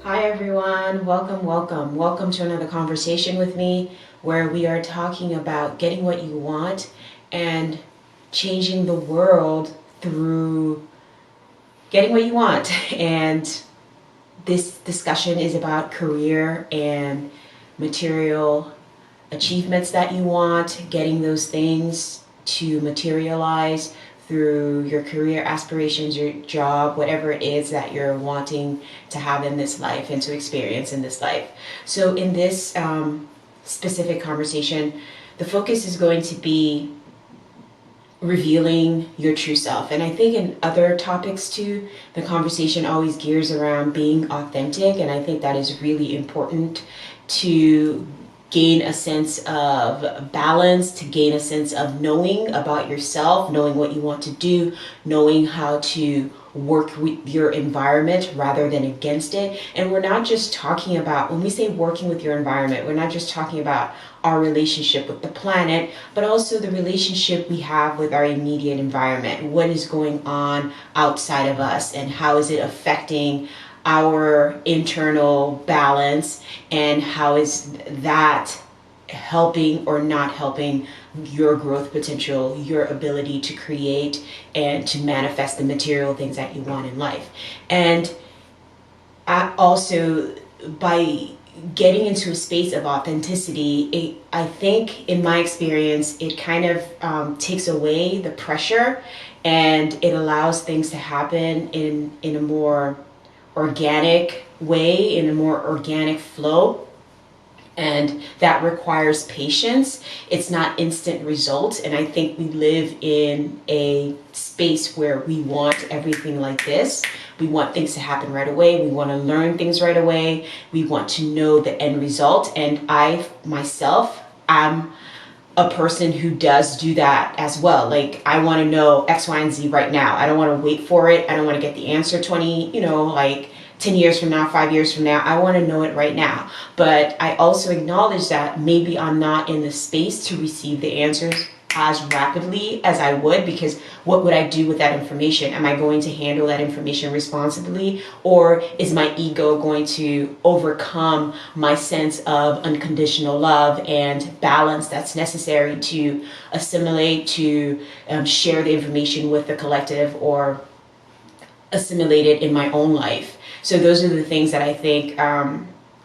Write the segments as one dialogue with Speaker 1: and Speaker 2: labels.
Speaker 1: Hi everyone, welcome to another conversation with me where we are talking about getting what you want and changing the world through getting what you want. And this discussion is about career and material achievements that you want, getting those things to materialize through your career aspirations, your job, whatever it is that you're wanting to have in this life and to experience in this life. So, in this specific conversation, the focus is going to be revealing your true self. And I think in other topics too, the conversation always gears around being authentic. And I think that is really important to gain a sense of balance, to gain a sense of knowing about yourself, knowing what you want to do, knowing how to work with your environment rather than against it. And we're not just talking about, when we say working with your environment, we're not just talking about our relationship with the planet, but also the relationship we have with our immediate environment. What is going on outside of us and how is it affecting our internal balance, and how is that helping or not helping your growth potential, your ability to create and to manifest the material things that you want in life. And also, by getting into a space of authenticity, I think in my experience, it kind of takes away the pressure and it allows things to happen in a more organic way, in a more organic flow. And that requires patience. It's not instant results. And I think we live in a space where we want everything like this. We want things to happen right away. We want to learn things right away. We want to know the end result. And I myself am a person who does do that as well. Like, I want to know X, Y, and Z right now. I don't want to wait for it. I don't want to get the answer 10 years from now, 5 years from now. I want to know it right now. But I also acknowledge that maybe I'm not in the space to receive the answers as rapidly as I would, because what would I do with that information? Am I going to handle that information responsibly, or is my ego going to overcome my sense of unconditional love and balance that's necessary to assimilate, to share the information with the collective, or assimilate it in my own life? So those are the things that I think,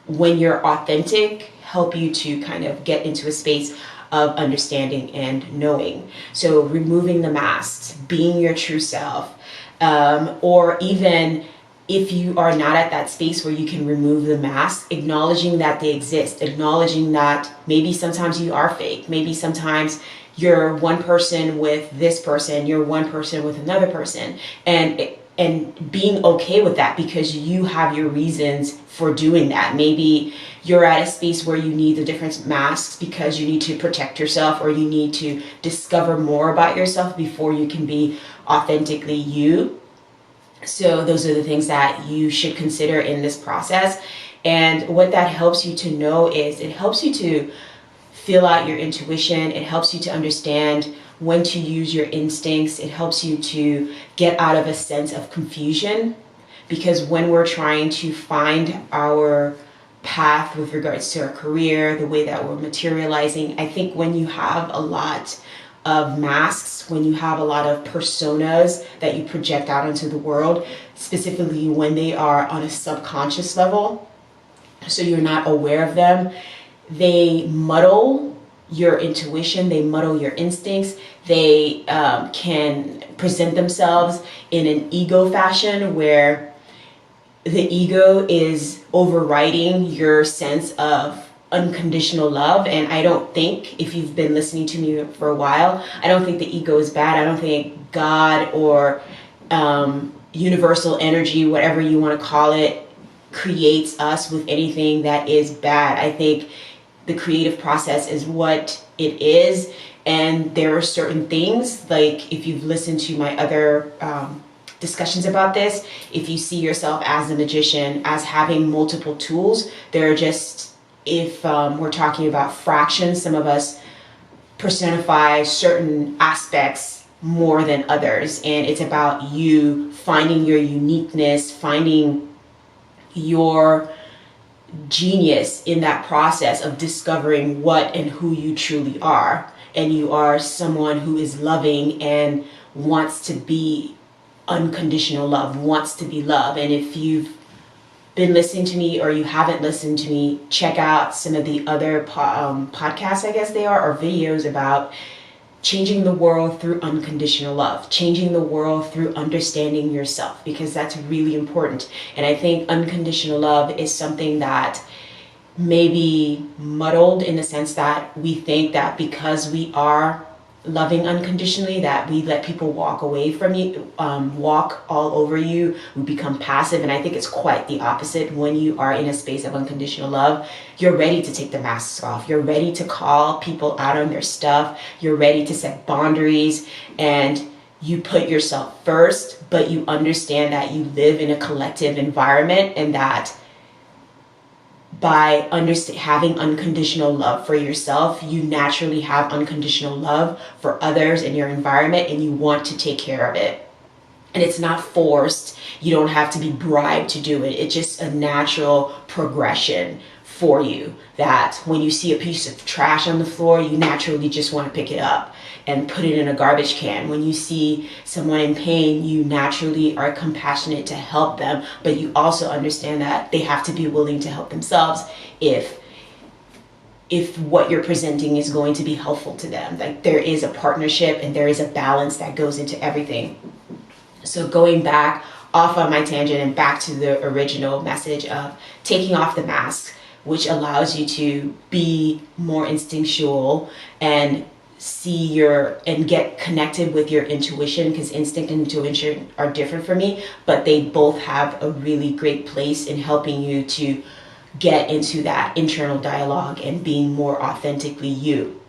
Speaker 1: when you're authentic, help you to kind of get into a space of understanding and knowing. So removing the masks, being your true self, or even if you are not at that space where you can remove the mask, acknowledging that they exist, acknowledging that maybe sometimes you are fake, maybe sometimes you're one person with this person, you're one person with another person, and being okay with that because you have your reasons for doing that. Maybe you're at a space where you need the different masks because you need to protect yourself, or you need to discover more about yourself before you can be authentically you. So those are the things that you should consider in this process. And what that helps you to know is, it helps you to feel out your intuition. It helps you to understand when to use your instincts. It helps you to get out of a sense of confusion, because when we're trying to find our path with regards to our career, the way that we're materializing, I think when you have a lot of masks, when you have a lot of personas that you project out into the world, specifically when they are on a subconscious level, so you're not aware of them, they muddle your intuition, they muddle your instincts, they can present themselves in an ego fashion where the ego is overriding your sense of unconditional love. And I don't think, if you've been listening to me for a while, I don't think the ego is bad. I don't think God or universal energy, whatever you want to call it, creates us with anything that is bad. I think the creative process is what it is. And there are certain things, like if you've listened to my other discussions about this, if you see yourself as a magician, as having multiple tools, there are just, if we're talking about fractions, some of us personify certain aspects more than others. And it's about you finding your uniqueness, finding your genius in that process of discovering what and who you truly are. And you are someone who is loving and wants to be unconditional love, wants to be love. And if you've been listening to me or you haven't listened to me, check out some of the other podcasts, I guess they are, or videos about changing the world through unconditional love, changing the world through understanding yourself, because that's really important. And I think unconditional love is something that may be muddled in the sense that we think that because we are loving unconditionally, that we let people walk away from you, walk all over you, we become passive. And I think it's quite the opposite. When you are in a space of unconditional love, you're ready to take the masks off. You're ready to call people out on their stuff. You're ready to set boundaries, and you put yourself first, but you understand that you live in a collective environment, and that by having unconditional love for yourself, you naturally have unconditional love for others in your environment, and you want to take care of it. And it's not forced. You don't have to be bribed to do it. It's just a natural progression for you, that when you see a piece of trash on the floor, you naturally just want to pick it up and put it in a garbage can. When you see someone in pain, you naturally are compassionate to help them, but you also understand that they have to be willing to help themselves if what you're presenting is going to be helpful to them. Like, there is a partnership and there is a balance that goes into everything. So going back off on my tangent and back to the original message of taking off the mask, which allows you to be more instinctual and and get connected with your intuition, because instinct and intuition are different for me, but they both have a really great place in helping you to get into that internal dialogue and being more authentically you.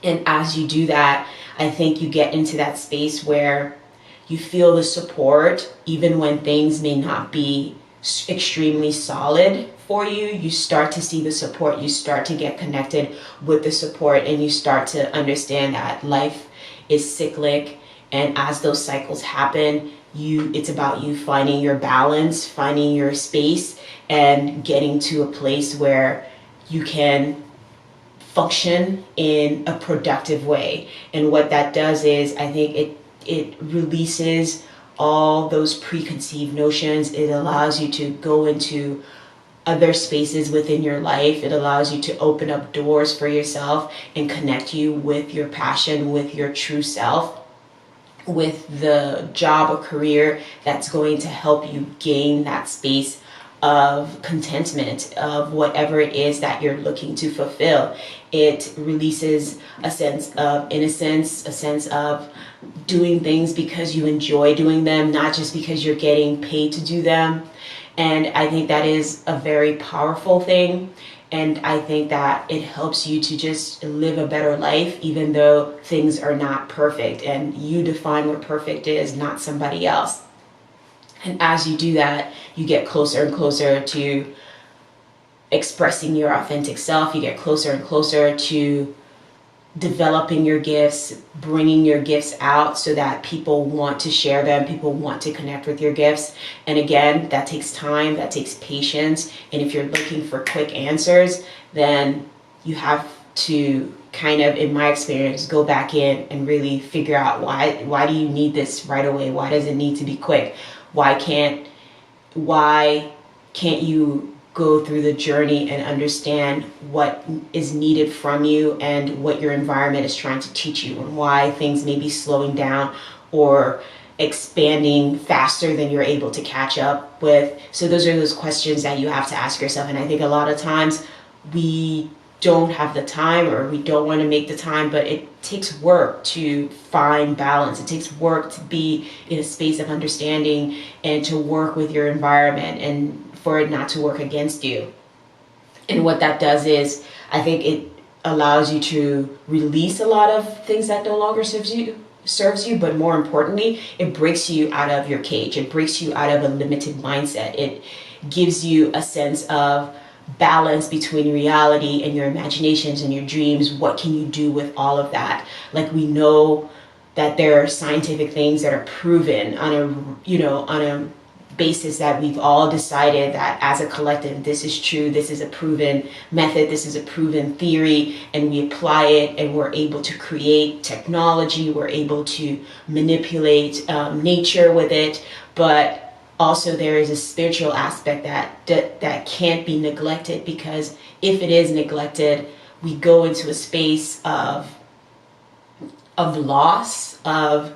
Speaker 1: And as you do that, I think you get into that space where you feel the support, even when things may not be extremely solid for you. You start to see the support, you start to get connected with the support, and you start to understand that life is cyclic, and as those cycles happen, it's about you finding your balance, finding your space, and getting to a place where you can function in a productive way. And what that does is, I think it releases all those preconceived notions. It allows you to go into other spaces within your life. It allows you to open up doors for yourself and connect you with your passion, with your true self, with the job or career that's going to help you gain that space of contentment, of whatever it is that you're looking to fulfill. It releases a sense of innocence, a sense of doing things because you enjoy doing them, not just because you're getting paid to do them. And I think that is a very powerful thing. And I think that it helps you to just live a better life, even though things are not perfect. And you define what perfect is, not somebody else. And as you do that, you get closer and closer to expressing your authentic self. You get closer and closer to developing your gifts, bringing your gifts out so that people want to share them, people want to connect with your gifts. And again, that takes time, that takes patience. And if you're looking for quick answers, then you have to kind of, in my experience, go back in and really figure out why do you need this right away? Why does it need to be quick? Why can't you go through the journey and understand what is needed from you and what your environment is trying to teach you, and why things may be slowing down or expanding faster than you're able to catch up with? So those are those questions that you have to ask yourself. And I think a lot of times we don't have the time, or we don't want to make the time, but it takes work to find balance. It takes work to be in a space of understanding and to work with your environment, and for it not to work against you. And what that does is, I think it allows you to release a lot of things that no longer serves you, but more importantly, it breaks you out of your cage. It breaks you out of a limited mindset. It gives you a sense of balance between reality and your imaginations and your dreams. What can you do with all of that? Like, we know that there are scientific things that are proven on a basis that we've all decided that as a collective, this is true, this is a proven method, this is a proven theory, and we apply it, and we're able to create technology, we're able to manipulate nature with it. But also there is a spiritual aspect that can't be neglected, because if it is neglected, we go into a space of loss, of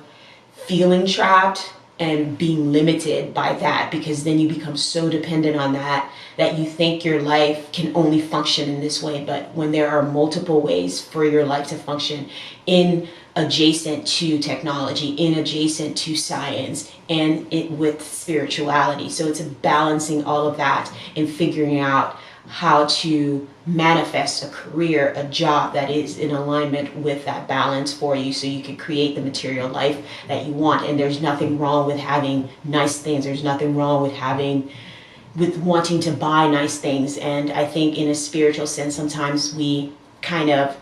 Speaker 1: feeling trapped and being limited by that, because then you become so dependent on that you think your life can only function in this way. But when there are multiple ways for your life to function, in adjacent to technology, in adjacent to science, and it with spirituality. So it's a balancing all of that and figuring out how to manifest a career, a job that is in alignment with that balance for you, so you can create the material life that you want. And there's nothing wrong with having nice things. There's nothing wrong with wanting to buy nice things. And I think in a spiritual sense, sometimes we kind of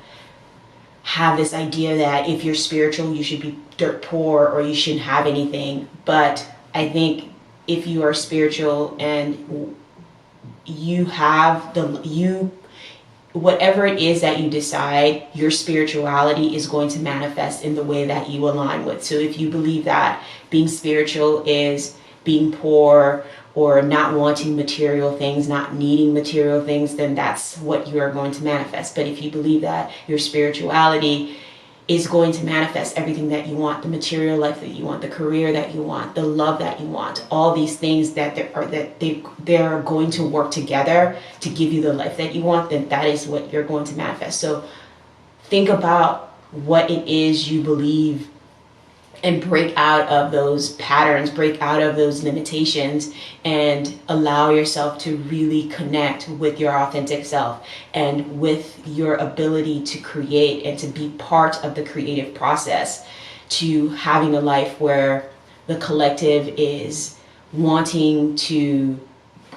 Speaker 1: have this idea that if you're spiritual, you should be dirt poor or you shouldn't have anything. But I think if you are spiritual and you have whatever it is that you decide, your spirituality is going to manifest in the way that you align with. So if you believe that being spiritual is being poor or not wanting material things, not needing material things, then that's what you are going to manifest. But if you believe that your spirituality is going to manifest everything that you want, the material life that you want, the career that you want, the love that you want, all these things that they're going to work together to give you the life that you want, then that is what you're going to manifest. So think about what it is you believe and break out of those patterns, break out of those limitations, and allow yourself to really connect with your authentic self and with your ability to create and to be part of the creative process, to having a life where the collective is wanting to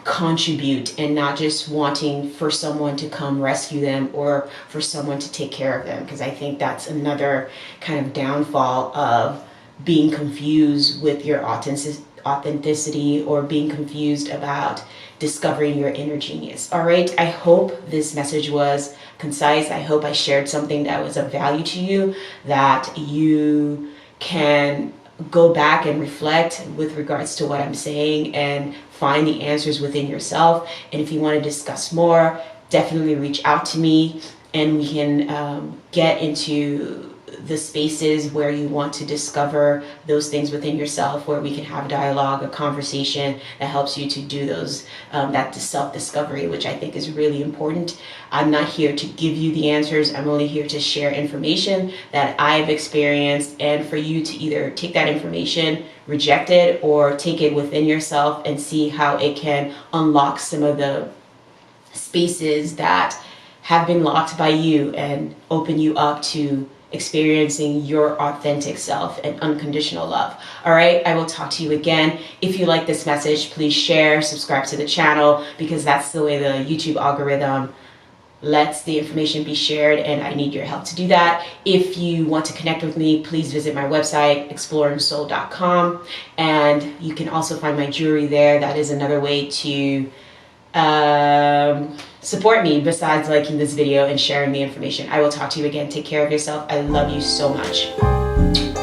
Speaker 1: contribute and not just wanting for someone to come rescue them or for someone to take care of them. Because I think that's another kind of downfall of being confused with your authenticity or being confused about discovering your inner genius. All right, I hope this message was concise. I hope I shared something that was of value to you, that you can go back and reflect with regards to what I'm saying and find the answers within yourself. And if you want to discuss more, definitely reach out to me, and we can get into the spaces where you want to discover those things within yourself, where we can have a dialogue, a conversation that helps you to do those, that self-discovery, which I think is really important. I'm not here to give you the answers. I'm only here to share information that I've experienced, and for you to either take that information, reject it, or take it within yourself and see how it can unlock some of the spaces that have been locked by you and open you up to experiencing your authentic self and unconditional love. All right, I will talk to you again. If you like this message, please share, subscribe to the channel, because that's the way the YouTube algorithm lets the information be shared, and I need your help to do that. If you want to connect with me, please visit my website, exploringsoul.com, and you can also find my jewelry there. That is another way to support me besides liking this video and sharing the information. I will talk to you again. Take care of yourself. I love you so much.